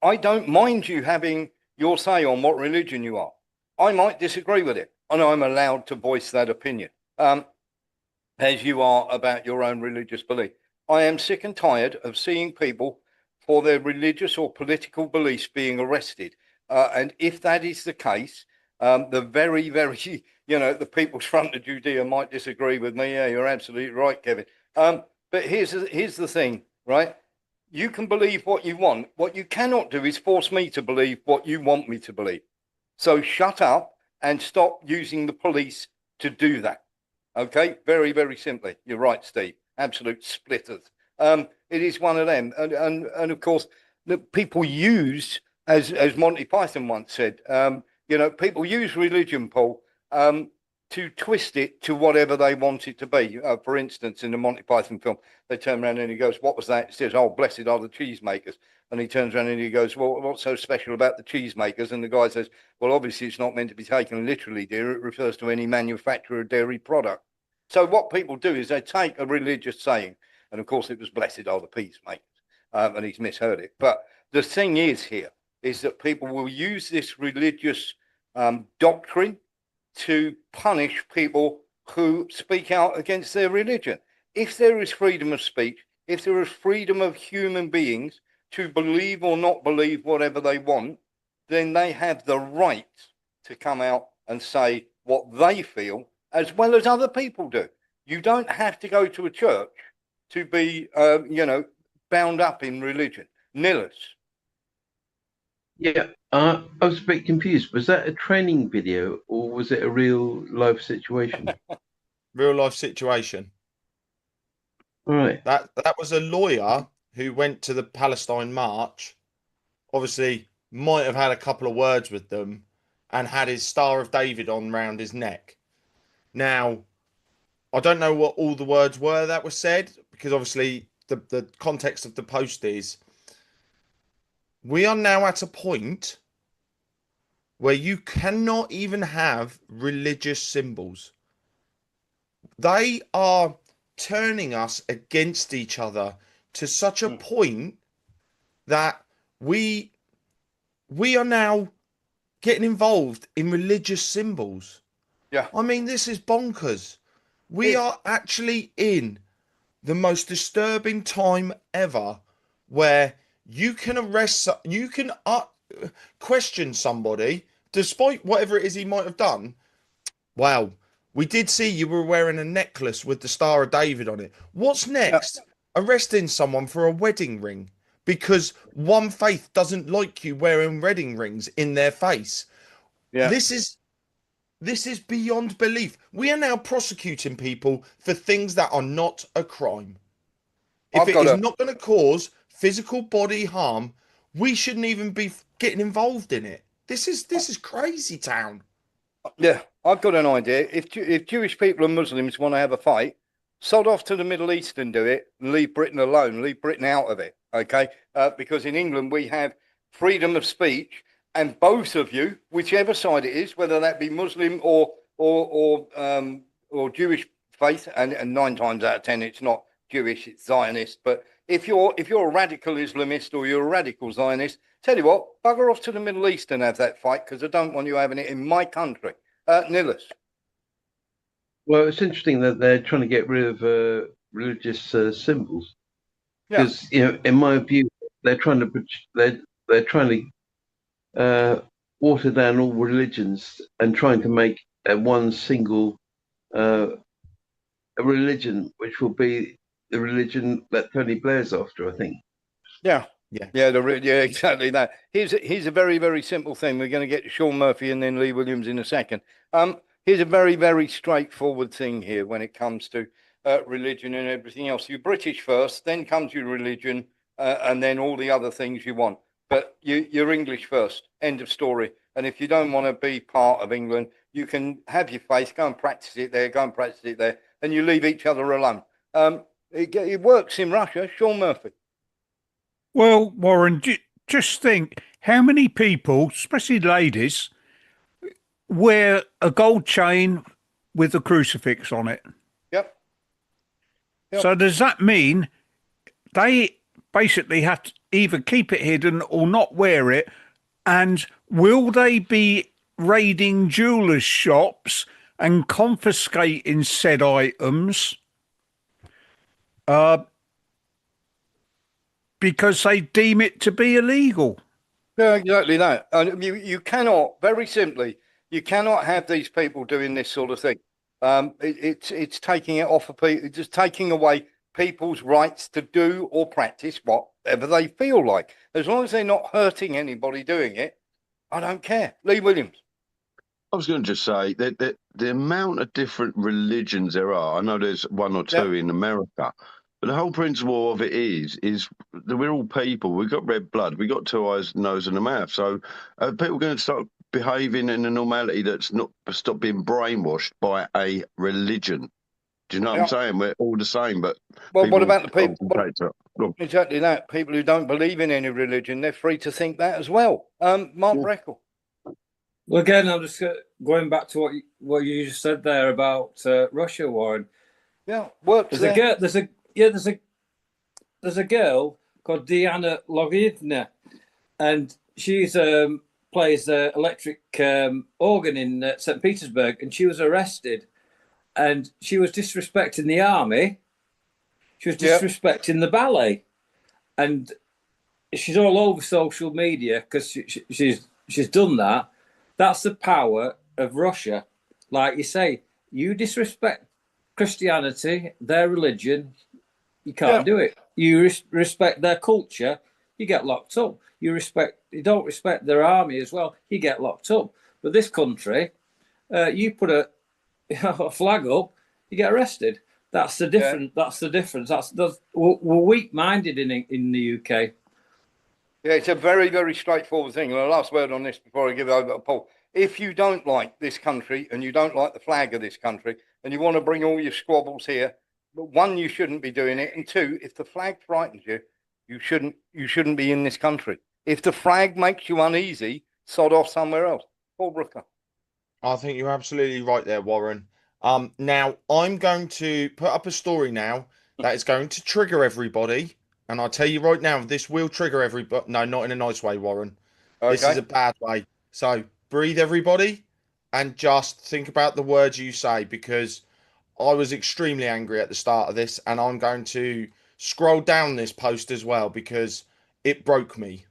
I don't mind you having your say on what religion you are. I might disagree with it, and I'm allowed to voice that opinion, as you are about your own religious belief. I am sick and tired of seeing people for their religious or political beliefs being arrested. And if that is the case, the very, very, the People's Front of Judea might disagree with me. Yeah, you're absolutely right, Kevin. But here's the thing, right? You can believe what you want. What you cannot do is force me to believe what you want me to believe. So shut up and stop using the police to do that. Okay? Very, very simply. You're right, Steve. Absolute splitters. It is one of them. And of course, the people use, as Monty Python once said, people use religion, Paul, to twist it to whatever they want it to be. For instance, in the Monty Python film, they turn around and he goes, "What was that?" He says, "Oh, blessed are the cheesemakers." And he turns around and he goes, "Well, what's so special about the cheesemakers?" And the guy says, "Well, obviously it's not meant to be taken literally, dear. It refers to any manufacturer of dairy product." So what people do is they take a religious saying, and of course it was "blessed are the peacemakers," and he's misheard it. But the thing is here is that people will use this religious doctrine to punish people who speak out against their religion. If there is freedom of speech, if there is freedom of human beings to believe or not believe whatever they want, then they have the right to come out and say what they feel, as well as other people do. You don't have to go to a church to be, bound up in religion. Nillis. Yeah, I was a bit confused. Was that a training video or was it a real life situation? Real life situation. Right. That was a lawyer who went to the Palestine march. Obviously, might have had a couple of words with them, and had his Star of David on round his neck. Now, I don't know what all the words were that were said, because obviously the context of the post is, we are now at a point where you cannot even have religious symbols. They are turning us against each other to such a point that we are now getting involved in religious symbols. Yeah. I mean, this is bonkers. We are actually in the most disturbing time ever, where you can arrest, you can question somebody despite whatever it is he might have done. Wow, we did see you were wearing a necklace with the Star of David on it. What's next? Arresting someone for a wedding ring because one faith doesn't like you wearing wedding rings in their face. Yeah. This is beyond belief. We are now prosecuting people for things that are not a crime. If it is not going to cause physical body harm, we shouldn't even be getting involved in it. This is crazy town. Yeah, I've got an idea. If Jewish people and Muslims want to have a fight, sod off to the Middle East and do it, and leave Britain alone, leave Britain out of it, okay? Because in England we have freedom of speech, and both of you, whichever side it is, whether that be Muslim or Jewish faith, and 9 times out of 10 it's not Jewish, it's Zionist. But if you're a radical Islamist or you're a radical Zionist, tell you what, bugger off to the Middle East and have that fight, because I don't want you having it in my country. Nillis. Well, it's interesting that they're trying to get rid of religious symbols, because in my view, they're trying to water down all religions and trying to make one single a religion, which will be the religion that Tony Blair's after, I think. Yeah, exactly that. Here's a very, very simple thing. We're going to get to Sean Murphy and then Lee Williams in a second. Here's a very, very straightforward thing here when it comes to religion and everything else. You British first, then comes your religion, and then all the other things you want. But you're English first. End of story. And if you don't want to be part of England, you can have your faith, go and practice it there, and you leave each other alone. It works in Russia. Sean Murphy. Well, Warren, just think how many people, especially ladies, wear a gold chain with a crucifix on it. Yep. So does that mean they basically have to either keep it hidden or not wear it? And will they be raiding jewelers' shops and confiscating said items because they deem it to be illegal? Yeah, exactly that. And you cannot, very simply, you cannot have these people doing this sort of thing. It's taking it off of people, just taking away people's rights to do or practice whatever they feel like. As long as they're not hurting anybody doing it, I don't care. Lee Williams. I was going to just say that the amount of different religions there are. I know there's one or two in America, but the whole principle of it is that we're all people. We've got red blood. We've got two eyes, nose, and a mouth. So people are going to start behaving in a normality that's not stop being brainwashed by a religion. Do you know what I'm saying? We're all the same, but well, what about the people? Exactly that. People who don't believe in any religion, they're free to think that as well. Mark Breckle. Well, again, I'm just going back to what you just said there about Russia, Warren. Yeah, works. There's a girl called Diana Logivna, and she's plays the electric organ in St. Petersburg, and she was arrested, and she was disrespecting the army. She was disrespecting the ballet, and she's all over social media because she's done that. That's the power of Russia. Like you say, you disrespect Christianity, their religion, you can't do it. You respect their culture, you get locked up. You don't respect their army as well, you get locked up. But this country, you put a flag up, you get arrested. That's the difference. That's the difference. We're weak-minded in the UK. Yeah, it's a very, very straightforward thing. And the last word on this before I give it over to Paul. If you don't like this country and you don't like the flag of this country and you want to bring all your squabbles here, but one, you shouldn't be doing it. And two, if the flag frightens you, you shouldn't be in this country. If the flag makes you uneasy, sod off somewhere else. Paul Brooker. I think you're absolutely right there, Warren. Now, I'm going to put up a story now that is going to trigger everybody. And I'll tell you right now, this will trigger everybody. No, not in a nice way, Warren. Okay. This is a bad way. So breathe, everybody, and just think about the words you say, because I was extremely angry at the start of this, and I'm going to scroll down this post as well because it broke me.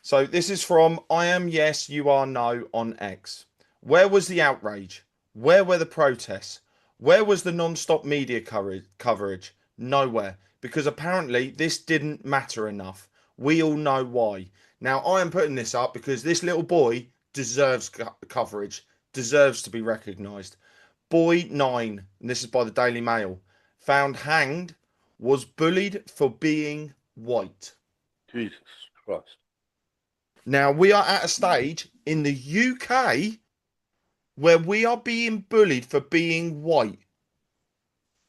So this is from I am yes, you are no on X. Where was the outrage? Where were the protests? Where was the non-stop media coverage? Nowhere, because apparently this didn't matter enough. We all know why. Now, I am putting this up because this little boy deserves coverage, deserves to be recognised. Boy 9, and this is by the Daily Mail, found hanged, was bullied for being white. Jesus Christ. Now, we are at a stage in the UK where we are being bullied for being white.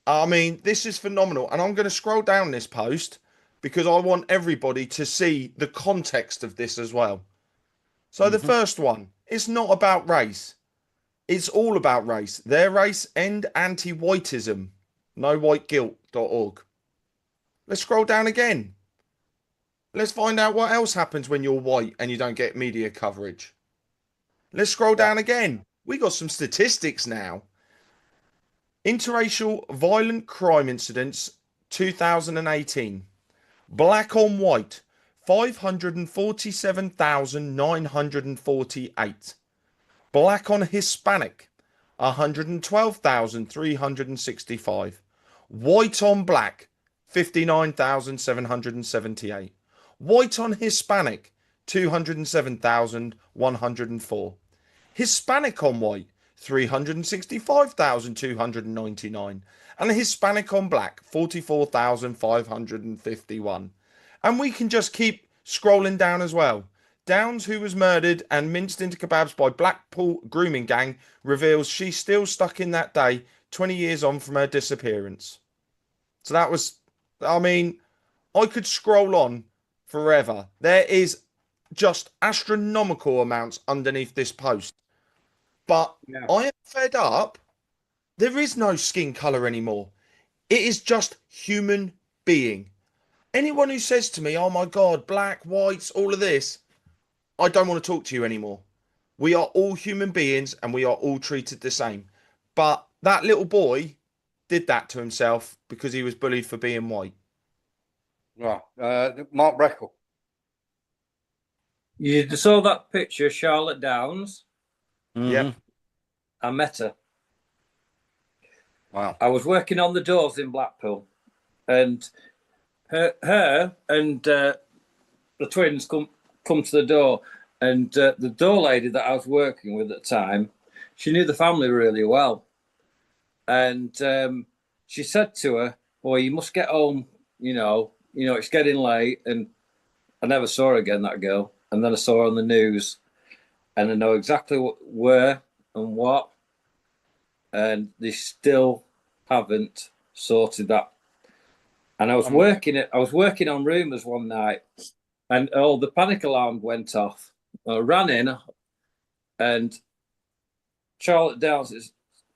I mean, this is phenomenal. And I'm going to scroll down this post because I want everybody to see the context of this as well. So the first one, it's not about race. It's all about race. Their race, end anti-whiteism. NoWhiteGuilt.org. Let's scroll down again. Let's find out what else happens when you're white and you don't get media coverage. Let's scroll down again. We got some statistics now. Interracial violent crime incidents 2018. Black on white 547,948. Black on Hispanic 112,365. White on black 59,778. White on Hispanic 207,104. Hispanic on white 365,299, and a Hispanic on black 44,551. And we can just keep scrolling down as well. Downs, who was murdered and minced into kebabs by Blackpool grooming gang, reveals she's still stuck in that day 20 years on from her disappearance. So that was, I mean, I could scroll on forever. There is just astronomical amounts underneath this post. But I am fed up. There is no skin colour anymore. It is just human being. Anyone who says to me, "Oh my God, black, whites, all of this," I don't want to talk to you anymore. We are all human beings and we are all treated the same. But that little boy did that to himself because he was bullied for being white. Right. Mark Breckle. You saw that picture of Charlotte Downs? Yep. I met her. Wow. I was working on the doors in Blackpool, and her and the twins come to the door, and the door lady that I was working with at the time, she knew the family really well, and she said to her, "Boy, you must get home. It's getting late." And I never saw her again, that girl. And then I saw her on the news, and I know exactly where and what, and they still haven't sorted that. And I was working on rumours one night, and the panic alarm went off. I ran in, and Charlotte Downs'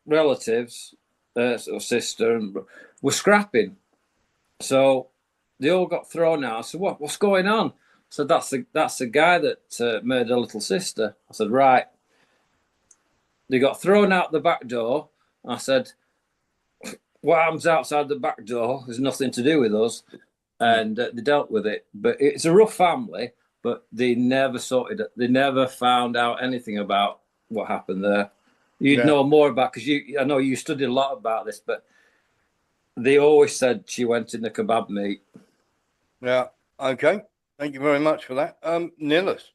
relatives, sort of sister, were scrapping. So they all got thrown out. I said, "What's going on?" I said, "That's the guy that murdered her little sister." I said, "Right." They got thrown out the back door. I said, "What happens outside the back door has nothing to do with us." And they dealt with it. But it's a rough family, but they never sorted it. They never found out anything about what happened there. You'd know more about, because I know you studied a lot about this, but they always said she went in the kebab meat. Yeah. Okay. Thank you very much for that. Nillis.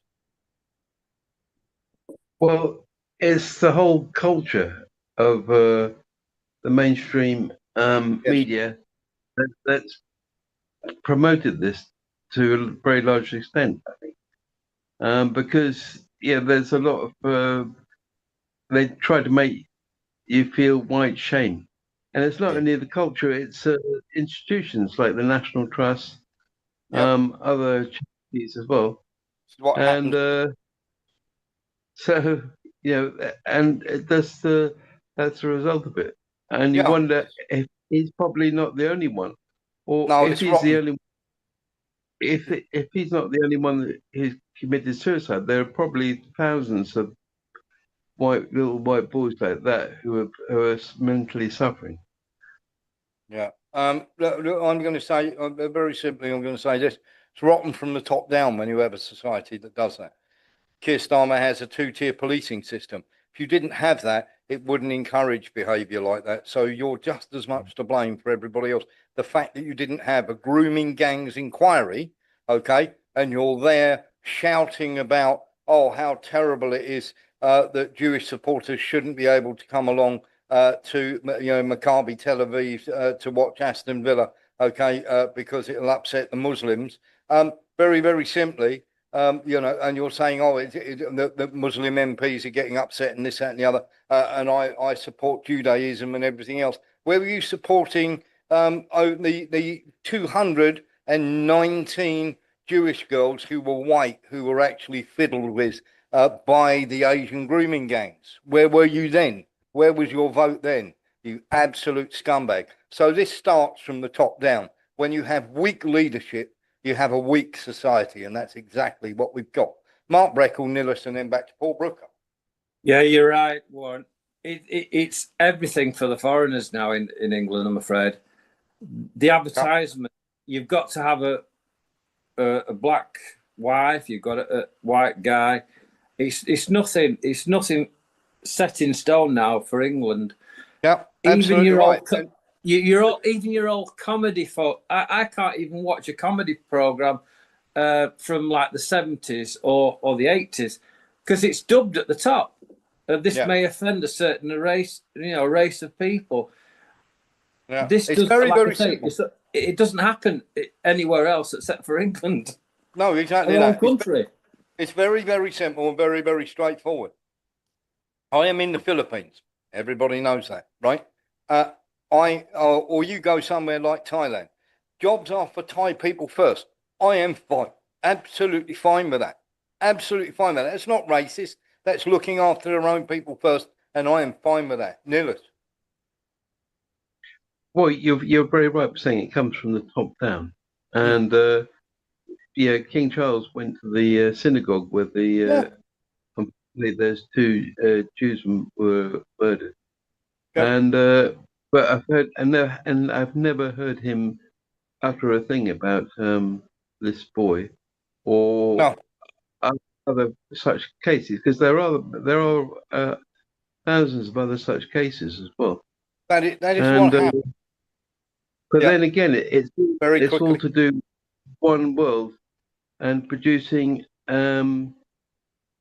Well, it's the whole culture of the mainstream media that's promoted this to a very large extent, I think. Because, there's a lot of, they try to make you feel white shame. And it's not only the culture, it's institutions like the National Trust, other charities as well. And so, and that's the result of it. And you wonder if he's probably not the only one, or if he's the only. If he's not the only one that who's committed suicide, there are probably thousands of little white boys like that who are mentally suffering. Yeah. Look, I'm going to say very simply, I'm going to say this: it's rotten from the top down when you have a society that does that. Keir Starmer has a two-tier policing system. If you didn't have that, it wouldn't encourage behaviour like that. So you're just as much to blame for everybody else. The fact that you didn't have a grooming gangs inquiry, okay, and you're there shouting about, oh, how terrible it is that Jewish supporters shouldn't be able to come along to Maccabi Tel Aviv to watch Aston Villa, okay, because it'll upset the Muslims. Very, very simply, and you're saying, oh, the Muslim MPs are getting upset and this, that, and the other, and I support Judaism and everything else. Where were you supporting the 219 Jewish girls who were white, who were actually fiddled with by the Asian grooming gangs? Where were you then? Where was your vote then? You absolute scumbag. So this starts from the top down. When you have weak leadership, you have a weak society, and that's exactly what we've got. Mark Breckle, Nillis, and then back to Paul Brooker. Yeah, you're right, Warren. It's everything for the foreigners now in England, I'm afraid. The advertisement, you've got to have a black wife, you've got a white guy. It's nothing set in stone now for England. Yeah, absolutely right. Even your old comedy I can't even watch a comedy program from like the 70s or the 80s because it's dubbed at the top. This may offend a certain race of people. Yeah. This it's very simple. It doesn't happen anywhere else except for England. No, exactly Our own that. country. It's very, very simple and very, very straightforward. I am in the Philippines. Everybody knows that, right? Or you go somewhere like Thailand. Jobs are for Thai people first. I am fine. Absolutely fine with that. Absolutely fine with that. It's not racist. That's looking after their own people first, and I am fine with that. Nillis. Well, you're very right saying it comes from the top down. And King Charles went to the synagogue where there's two Jews were murdered. And but I've heard and I've never heard him utter a thing about this boy or other such cases, because there are thousands of other such cases as well. That is what happened. But then again, it's quickly. all to do with one world and producing a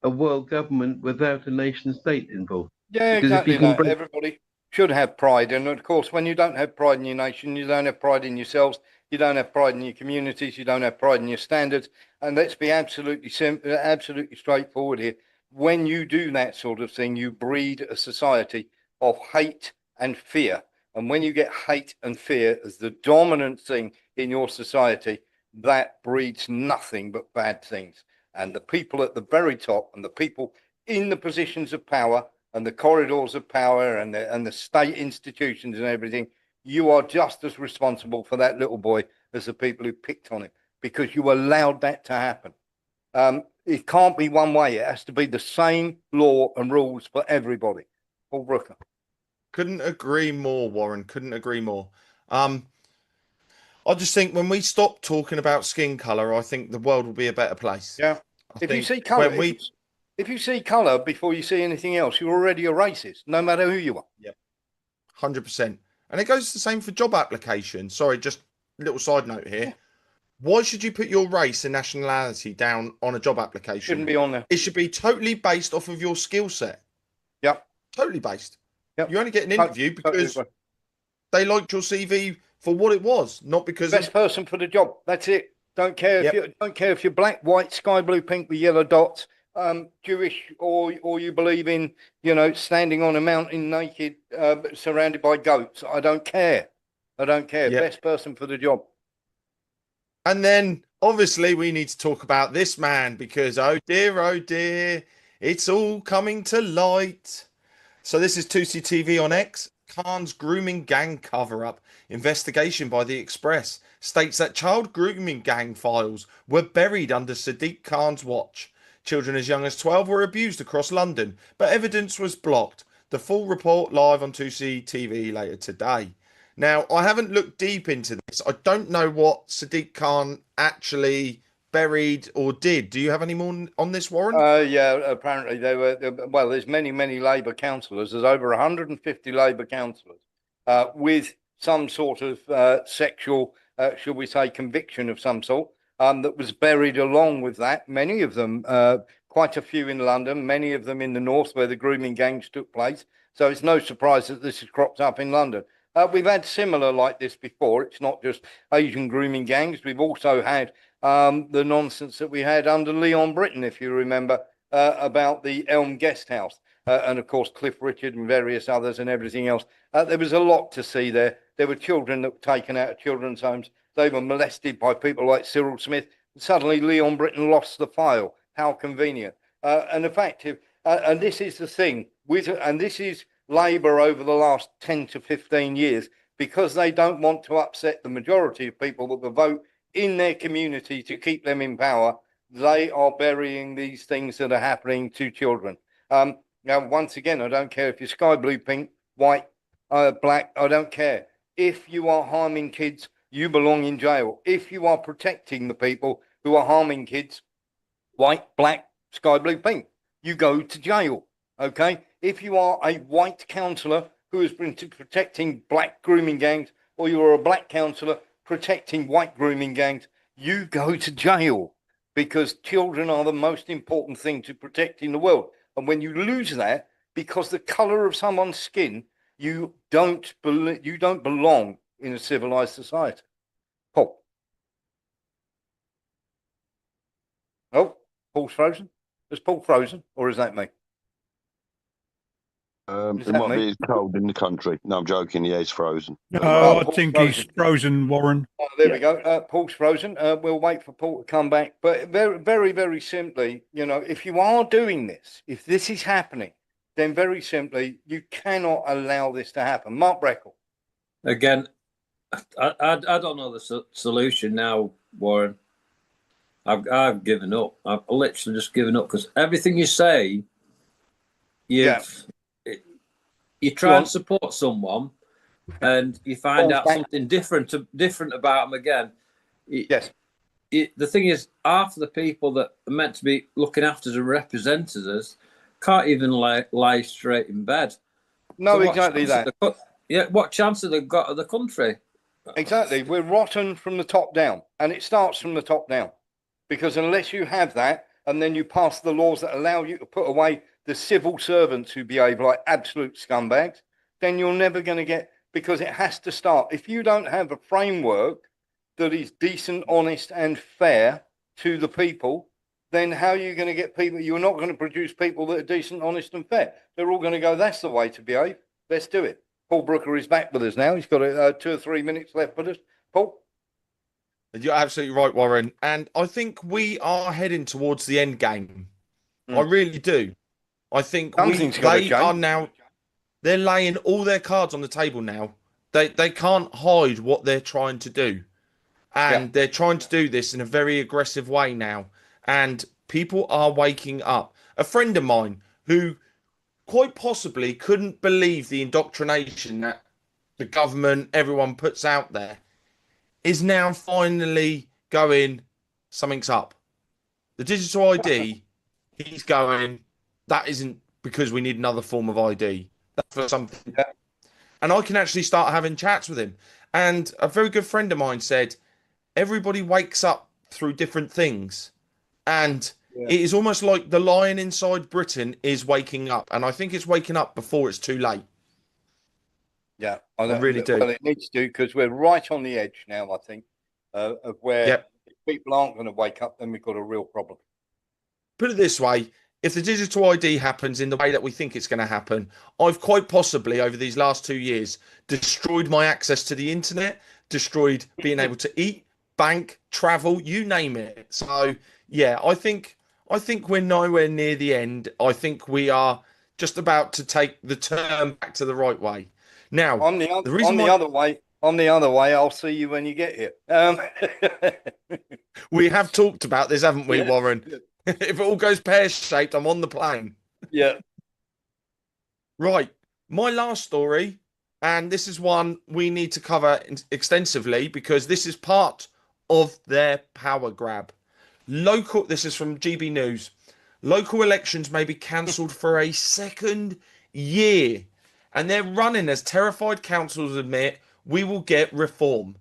world government without a nation state involved. Yeah, Because exactly if you can that. Everybody should have pride. And of course, when you don't have pride in your nation, you don't have pride in yourselves, you don't have pride in your communities, you don't have pride in your standards. And let's be absolutely absolutely straightforward here. When you do that sort of thing, you breed a society of hate and fear. And when you get hate and fear as the dominant thing in your society, that breeds nothing but bad things. And the people at the very top and the people in the positions of power and the corridors of power and the state institutions and everything, you are just as responsible for that little boy as the people who picked on him, because you allowed that to happen. It can't be one way. It has to be the same law and rules for everybody. Paul Brooker. Couldn't agree more, Warren. Couldn't agree more. I just think when we stop talking about skin color, I think the world will be a better place. Yeah. If you see color, if you see color before you see anything else, you're already a racist, no matter who you are. Yeah, 100%. And it goes the same for job applications. Sorry, just a little side note here. Yeah. Why should you put your race and nationality down on a job application? Shouldn't be on there. It should be totally based off of your skill set. Yep. Totally based. Yep. You only get an interview because they liked your CV for what it was, not because best person for the job. That's it. Don't care if you're black, white, sky blue, pink with yellow dots, Jewish, or you believe in, standing on a mountain naked, surrounded by goats. I don't care. I don't care. Yep. Best person for the job. And then obviously we need to talk about this man because oh dear, it's all coming to light. So this is 2CTV on X. Khan's grooming gang cover-up. Investigation by The Express states that child grooming gang files were buried under Sadiq Khan's watch. Children as young as 12 were abused across London, but evidence was blocked. The full report live on 2CTV later today. Now, I haven't looked deep into this. I don't know what Sadiq Khan actually buried or did. Do you have any more on this, Warren? Yeah, apparently there's many Labour councillors. There's over 150 Labour councillors with some sort of sexual, shall we say, conviction of some sort that was buried along with that. Many of them, quite a few in London, many of them in the north where the grooming gangs took place. So it's no surprise that this has cropped up in London. We've had similar like this before. It's not just Asian grooming gangs. We've also had the nonsense that we had under Leon Britton, if you remember, about the Elm Guest House. And of course, Cliff Richard and various others and everything else. There was a lot to see there. There were children that were taken out of children's homes. They were molested by people like Cyril Smith. Suddenly, Leon Britton lost the file. How convenient. And the fact is, and this is the thing, and this is Labour over the last 10 to 15 years, because they don't want to upset the majority of people that will vote in their community to keep them in power. They are burying these things that are happening to children. Now, once again, I don't care if you're sky blue, pink, white, black, I don't care. If you are harming kids, you belong in jail. If you are protecting the people who are harming kids, white, black, sky blue, pink, you go to jail. Okay? If you are a white councillor who has been protecting black grooming gangs, or you are a black councillor protecting white grooming gangs, you go to jail, because children are the most important thing to protect in the world. And when you lose that because the colour of someone's skin, you don't belong in a civilized society. Paul. Oh, Paul's frozen. Is Paul frozen, or is that me? It might be cold in the country. No, I'm joking. Yeah, it's frozen. No, I think he's frozen, Warren. Oh, there we go. Paul's frozen. We'll wait for Paul to come back. But very simply, if you are doing this, if this is happening, then very simply, you cannot allow this to happen. Mark Breckle. Again, I don't know the solution now. Warren. I've given up. I've literally just given up because everything you say, you try and support someone, and you find out something different about them again. The thing is, half of the people that are meant to be looking after us and representing us can't even lie straight in bed. No, So exactly that. What chance have they got of the country? Exactly. We're rotten from the top down, and it starts from the top down. Because unless you have that, and then you pass the laws that allow you to put away the civil servants who behave like absolute scumbags, then you're never going to get, because it has to start. If you don't have a framework that is decent, honest, and fair to the people, then how are you going to get people? You're not going to produce people that are decent, honest, and fair. They're all going to go, that's the way to behave. Let's do it. Paul Brooker is back with us now. He's got 2 or 3 minutes left with us. Paul? You're absolutely right, Warren. And I think we are heading towards the end game. I really do. I think they are now, they're laying all their cards on the table now. They can't hide what they're trying to do. And they're trying to do this in a very aggressive way now. And people are waking up. A friend of mine who quite possibly couldn't believe the indoctrination that the government, everyone puts out there, is now finally going, something's up. The digital ID, he's going, that isn't because we need another form of ID. That's for something. And I can actually start having chats with him. And a very good friend of mine said, everybody wakes up through different things. And it is almost like the lion inside Britain is waking up. And I think it's waking up before it's too late. Yeah, I really do. Well, it needs to, because we're right on the edge now, I think, of where if people aren't going to wake up, then we've got a real problem. Put it this way, if the digital ID happens in the way that we think it's going to happen, I've quite possibly, over these last 2 years, destroyed my access to the internet, destroyed being able to eat, bank, travel, you name it. So, yeah, I think we're nowhere near the end. I think we are just about to take the turn back to the right way. Now, on the other way, I'll see you when you get here. We have talked about this, haven't we, Warren? If it all goes pear-shaped, I'm on the plane. Yeah. Right. My last story, and this is one we need to cover extensively because this is part of their power grab. This is from GB News. Local elections may be cancelled for a second year. And they're running as terrified councils admit, we will get reform.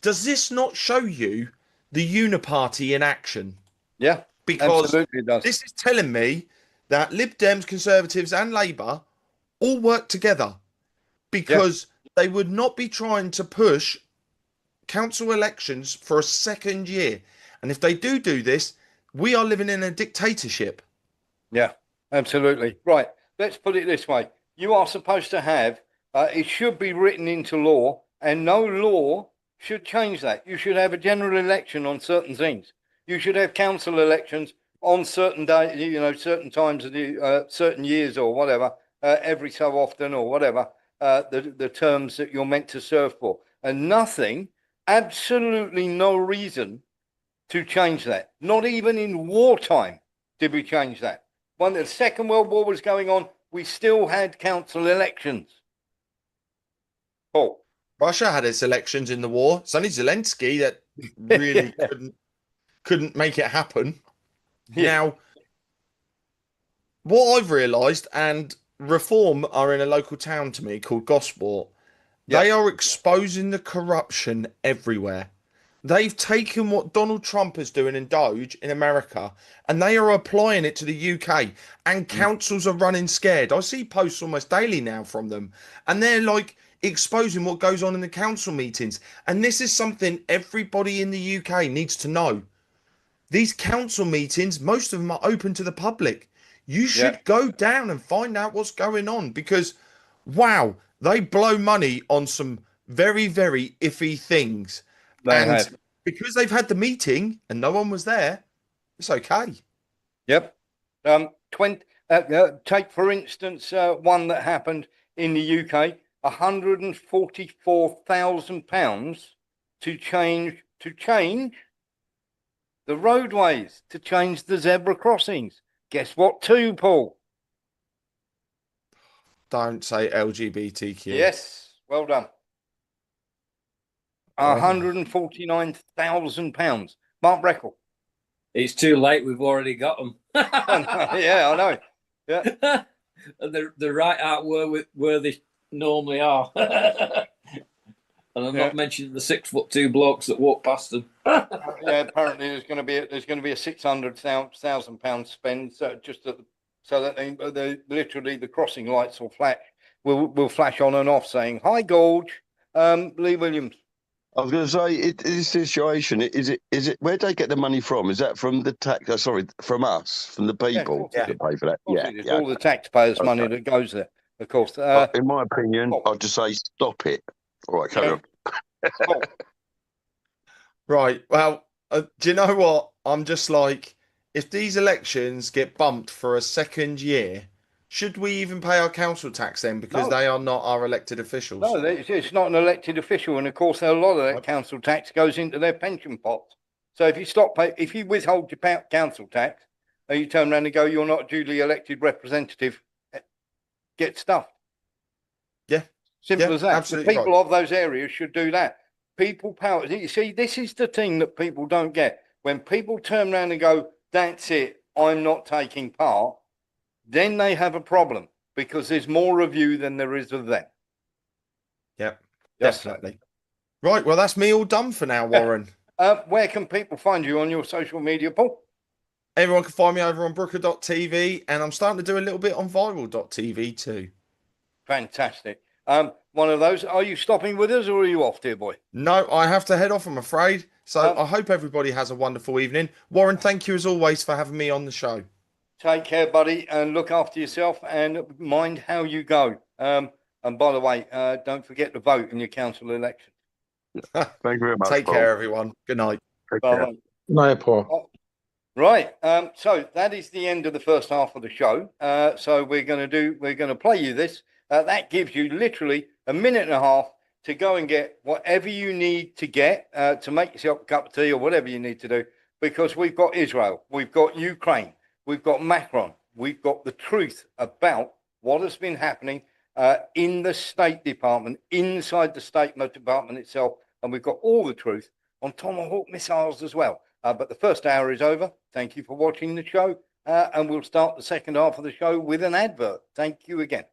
Does this not show you the uniparty in action? Yeah, because absolutely does. This is telling me that Lib Dems, Conservatives and Labour all work together because they would not be trying to push council elections for a second year. And if they do this, we are living in a dictatorship. Yeah, absolutely. Right. Let's put it this way. You are supposed to have, it should be written into law, and no law should change that. You should have a general election on certain things. You should have council elections on certain days, certain times of the certain years or whatever, every so often or whatever, the terms that you're meant to serve for. And nothing, absolutely no reason to change that. Not even in wartime did we change that. When the Second World War was going on, we still had council elections. Paul. Russia had its elections in the war. It's only Zelensky that really couldn't make it happen. Yeah. Now, what I've realised, and Reform are in a local town to me called Gosport, they are exposing the corruption everywhere. They've taken what Donald Trump is doing in Doge in America and they are applying it to the UK, and councils are running scared. I see posts almost daily now from them and they're like exposing what goes on in the council meetings. And this is something everybody in the UK needs to know. These council meetings, most of them are open to the public. You should go down and find out what's going on because, wow, they blow money on some very, very iffy things. Because they've had the meeting and no one was there, it's okay. Yep. Take, for instance, one that happened in the UK, £144,000 to change the roadways to change the zebra crossings. Guess what too, Paul? Don't say LGBTQ. Yes, well done. Oh. £149,000. Mark Breckle. It's too late. We've already got them. Yeah, I know. Yeah. They're right out where they normally are. And I'm not mentioning the 6'2" blokes that walk past them. Yeah, apparently there's going to be a £600,000 spend so that they literally the crossing lights will flash on and off saying hi Gorge, Lee Williams. I was going to say, this situation, is it where do they get the money from? Is that from the tax? From us, from the people that pay for that? It's all the taxpayers' money that goes there, of course. In my opinion, I'd just say stop it. All right, carry on. Right. Well, do you know what? I'm just like, if these elections get bumped for a second year, should we even pay our council tax then? Because they are not our elected officials. No, it's not an elected official, and of course, a lot of that council tax goes into their pension pots. So if you withhold your council tax, and you turn around and go, you're not a duly elected representative, get stuffed. Yeah. Simple as that. Absolutely The people of those areas should do that. People power. You see, this is the thing that people don't get. When people turn around and go, that's it, I'm not taking part, then they have a problem because there's more of you than there is of them. Yep, definitely. Right, well, that's me all done for now, Warren. Where can people find you on your social media, Paul? Everyone can find me over on brooker.tv, and I'm starting to do a little bit on viral.tv too. Fantastic. One of those. Are you stopping with us or are you off, dear boy? No, I have to head off, I'm afraid. So I hope everybody has a wonderful evening. Warren, thank you as always for having me on the show. Take care, buddy, and look after yourself and mind how you go. And by the way, don't forget to vote in your council election. Thank you very much. Take Paul. care, everyone. Good night. Bye. Good night, Paul. Right. So that is the end of the first half of the show. So we're going to play you this. That gives you literally a minute and a half to go and get whatever you need to get to make yourself a cup of tea or whatever you need to do, because we've got Israel, we've got Ukraine, we've got Macron, we've got the truth about what has been happening in the State Department, inside the State Department itself, and we've got all the truth on Tomahawk missiles as well. But the first hour is over. Thank you for watching the show, and we'll start the second half of the show with an advert. Thank you again.